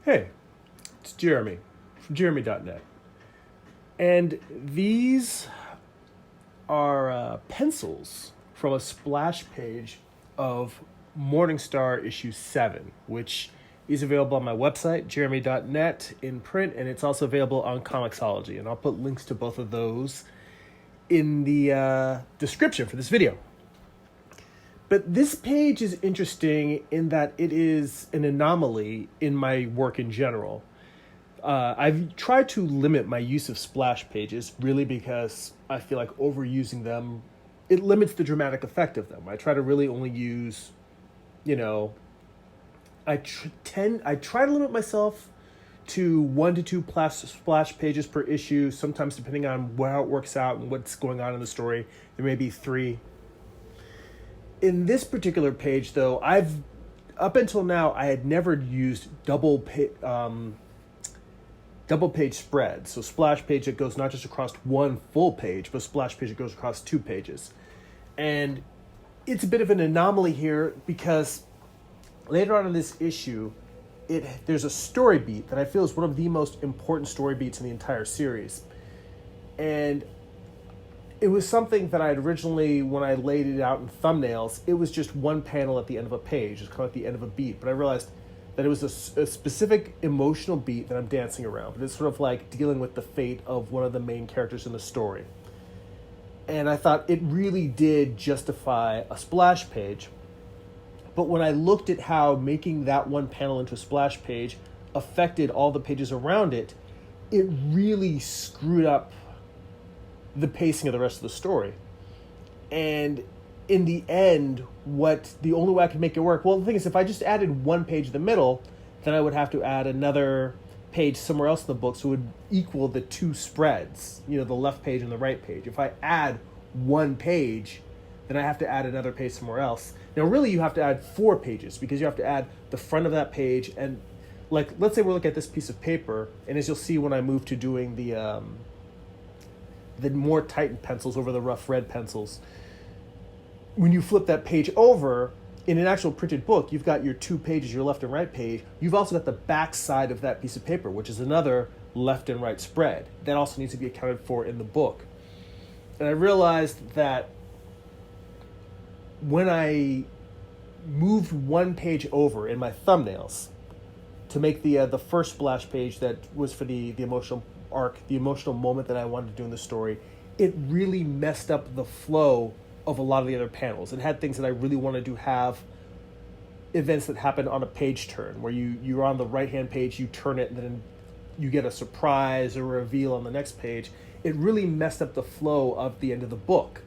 Hey, it's Jeremy from Jeremy.net. And these are pencils from a splash page of Morningstar issue 7, which is available on my website, Jeremy.net, in print, and it's also available on Comixology. And I'll put links to both of those in the description for this video. But this page is interesting in that it is an anomaly in my work in general. I've tried to limit my use of splash pages, really because I feel like overusing them, it limits the dramatic effect of them. I try to really only use, I try to limit myself to 1 to 2 splash pages per issue. Sometimes, depending on how it works out and what's going on in the story, there may be 3. In this particular page, though, up until now I had never used double page spread. So splash page that goes not just across one full page, but splash page that goes across 2 pages. And it's a bit of an anomaly here because later on in this issue, there's a story beat that I feel is one of the most important story beats in the entire series. And it was something that I had originally, when I laid it out in thumbnails, it was just one panel at the end of a page. It's kind of like the end of a beat. But I realized that it was a specific emotional beat that I'm dancing around. But it's sort of like dealing with the fate of one of the main characters in the story. And I thought it really did justify a splash page. But when I looked at how making that one panel into a splash page affected all the pages around it, it really screwed up the pacing of the rest of the story. And in the end, the only way I could make it work, well, the thing is, if I just added one page in the middle, then I would have to add another page somewhere else in the book, so it would equal the 2 spreads, the left page and the right page. If I add one page, then I have to add another page somewhere else. Now, really, you have to add 4 pages, because you have to add the front of that page, and let's say we're looking at this piece of paper, and as you'll see when I move to doing the more tightened pencils over the rough red pencils, when you flip that page over, in an actual printed book, you've got your 2 pages, your left and right page. You've also got the back side of that piece of paper, which is another left and right spread. That also needs to be accounted for in the book. And I realized that when I moved one page over in my thumbnails to make the first splash page that was for the emotional arc, the emotional moment that I wanted to do in the story, it really messed up the flow of a lot of the other panels. It had things that I really wanted to have events that happen on a page turn, where you're on the right-hand page, you turn it, and then you get a surprise or a reveal on the next page. It really messed up the flow of the end of the book.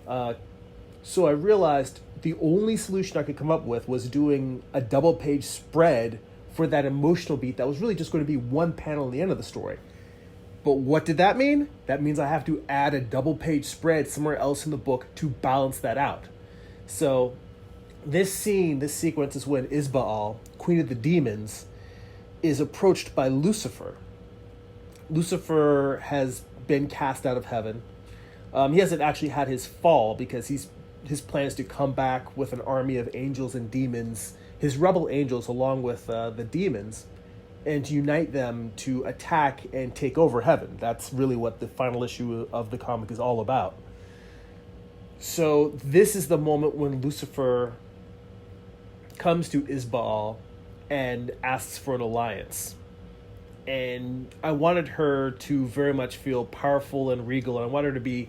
So I realized the only solution I could come up with was doing a double-page spread for that emotional beat that was really just going to be one panel at the end of the story. But what did that mean? That means I have to add a double-page spread somewhere else in the book to balance that out. So this sequence is when Isbaal, Queen of the Demons, is approached by Lucifer. Lucifer has been cast out of heaven. He hasn't actually had his fall, because his plan is to come back with an army of angels and demons, his rebel angels along with the demons, and unite them to attack and take over heaven. That's really what the final issue of the comic is all about. So this is the moment when Lucifer comes to Isbaal and asks for an alliance. And I wanted her to very much feel powerful and regal, and I wanted her to be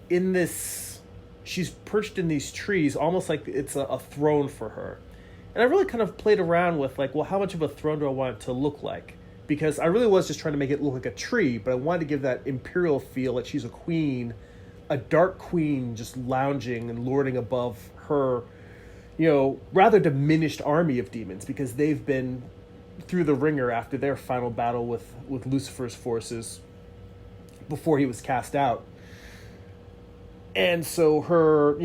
in this, she's perched in these trees, almost like it's a throne for her. And I really kind of played around with, how much of a throne do I want it to look like? Because I really was just trying to make it look like a tree, but I wanted to give that imperial feel, like she's a queen, a dark queen just lounging and lording above her, rather diminished army of demons, because they've been through the ringer after their final battle with Lucifer's forces before he was cast out. And so her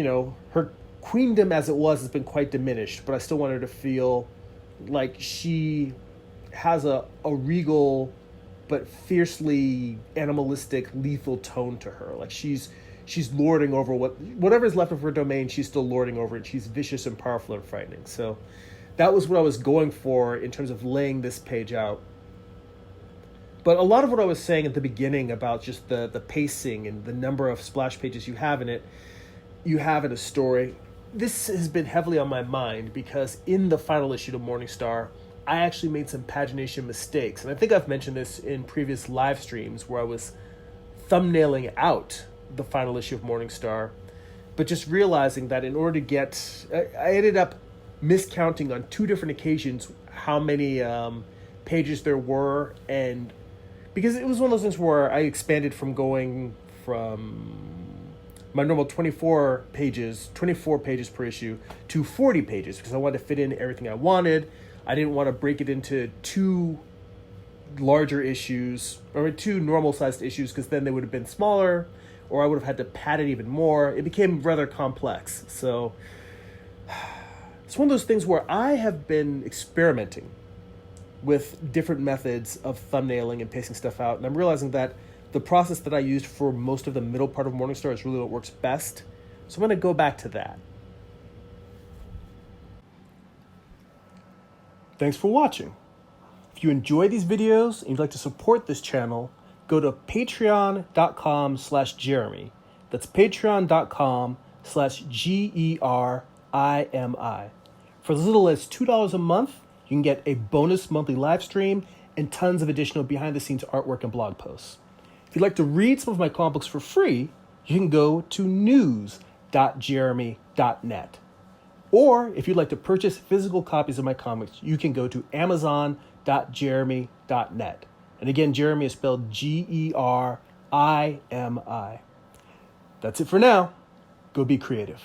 queendom as it was has been quite diminished, but I still want her to feel like she has a regal but fiercely animalistic, lethal tone to her. Like she's lording over whatever's left of her domain. She's still lording over it. She's vicious and powerful and frightening. So that was what I was going for in terms of laying this page out. But a lot of what I was saying at the beginning about just the pacing and the number of splash pages you have in a story, this has been heavily on my mind because in the final issue of Morningstar, I actually made some pagination mistakes. And I think I've mentioned this in previous live streams where I was thumbnailing out the final issue of Morningstar, but just realizing that in order to get, I ended up miscounting on 2 different occasions how many pages there were, and because it was one of those things where I expanded from going from my normal 24 pages per issue to 40 pages because I wanted to fit in everything I wanted. I didn't want to break it into 2 larger issues or 2 normal sized issues because then they would have been smaller, or I would have had to pad it even more. It became rather complex. So it's one of those things where I have been experimenting with different methods of thumbnailing and pacing stuff out, and I'm realizing that the process that I used for most of the middle part of Morningstar is really what works best. So I'm going to go back to that. Thanks for watching. If you enjoy these videos and you'd like to support this channel, go to patreon.com/Jeremy. That's patreon.com/GERIMI. For as little as $2 a month, you can get a bonus monthly live stream and tons of additional behind-the-scenes artwork and blog posts. If you'd like to read some of my comic books for free, you can go to news.jeremy.net. Or if you'd like to purchase physical copies of my comics, you can go to amazon.jeremy.net. And again, Jeremy is spelled GERIMI. That's it for now. Go be creative.